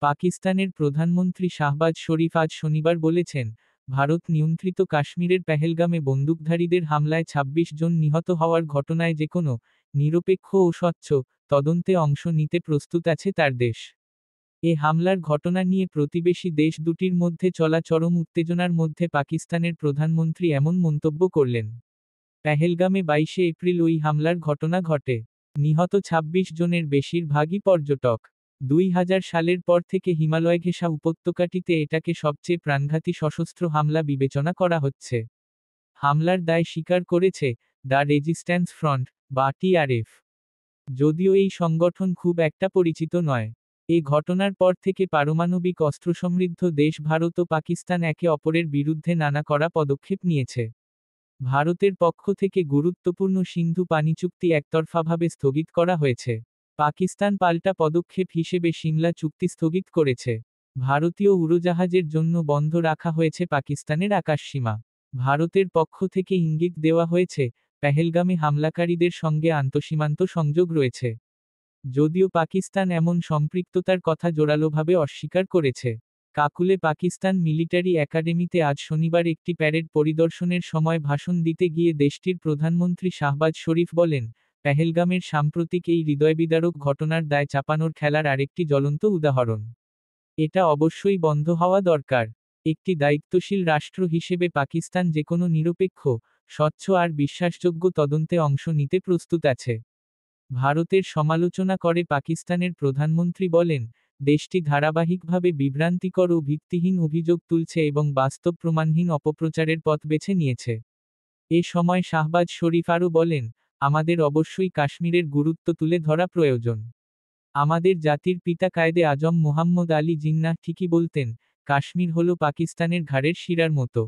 পাকিস্তানের প্রধানমন্ত্রী শাহবাজ শরীফ আজ শনিবার বলেছেন, ভারত নিয়ন্ত্রিত কাশ্মীরের পেহেলগামে বন্দুকধারীদের হামলায় ২৬ জন নিহত হওয়ার ঘটনায় যেকোনো নিরপেক্ষ ও স্বচ্ছ তদন্তে অংশ নিতে প্রস্তুত আছে তার দেশ। এ হামলার ঘটনা নিয়ে প্রতিবেশী দেশ দুটির মধ্যে চলা চরম উত্তেজনার মধ্যে পাকিস্তানের প্রধানমন্ত্রী এমন মন্তব্য করলেন। পেহেলগামে ২২শে এপ্রিল ওই হামলার ঘটনা ঘটে। নিহত ২৬ জনের বেশিরভাগই পর্যটক। ২০০০ সালের পর থেকে হিমালয় ঘেঁষা উপত্যকাটিতে এটাকে সবচেয়ে প্রাণঘাতী সশস্ত্র হামলা বিবেচনা করা হচ্ছে। হামলার দায় স্বীকার করেছে দ্য রেজিস্ট্যান্স ফ্রন্ট বা টিআরএফ। যদিও এই সংগঠন খুব একটা পরিচিত নয়। এ ঘটনার পর থেকে পারমাণবিক অস্ত্রসমৃদ্ধ দেশ ভারত ও পাকিস্তান একে অপরের বিরুদ্ধে নানা কড়া পদক্ষেপ নিয়েছে। ভারতের পক্ষ থেকে গুরুত্বপূর্ণ সিন্ধু পানি চুক্তি একতরফাভাবে স্থগিত করা হয়েছে। পাকিস্তান পাল্টা পদক্ষেপ হিসেবে সিমলা চুক্তি স্থগিত করেছে। ভারতীয় উড়োজাহাজের জন্য বন্ধ রাখা হয়েছে পাকিস্তানের আকাশসীমা। ভারতের পক্ষ থেকে ইঙ্গিত দেওয়া হয়েছে, পেহেলগামে হামলাকারীদের সঙ্গে আন্তঃসীমান্ত সংযোগ রয়েছে। যদিও পাকিস্তান এমন সম্পৃক্ততার কথা জোরালোভাবে অস্বীকার করেছে। কাকুলে পাকিস্তান মিলিটারি একাডেমিতে আজ শনিবার একটি প্যারেড পরিদর্শনের সময় ভাষণ দিতে গিয়ে দেশটির প্রধানমন্ত্রী শাহবাজ শরীফ বলেন, পেহেলগামের সাম্প্রতিক এই হৃদয়বিদারক ঘটনার দায় চাপানোর খেলার আরেকটি জ্বলন্ত উদাহরণ। এটা অবশ্যই বন্ধ হওয়া দরকার। একটি দায়িত্বশীল রাষ্ট্র হিসেবে পাকিস্তান যেকোনো নিরপেক্ষ, স্বচ্ছ আর বিশ্বাসযোগ্য তদন্তে অংশ নিতে প্রস্তুত আছে। ভারতের সমালোচনা করে পাকিস্তানের প্রধানমন্ত্রী বলেন, দেশটি ধারাবাহিকভাবে বিভ্রান্তিকর ও ভিত্তিহীন অভিযোগ তুলছে এবং বাস্তব প্রমাণহীন অপপ্রচারের পথ বেছে নিয়েছে। এ সময় শাহবাজ শরীফ আরও বলেন, আমাদের অবশ্যই কাশ্মীরের গুরুত্ব তুলে ধরা প্রয়োজন। আমাদের জাতির পিতা কায়েদে আজম মোহাম্মদ আলী জিন্নাহ ঠিকই বলতেন, কাশ্মীর হল পাকিস্তানের ঘাড়ের শিরার মতো।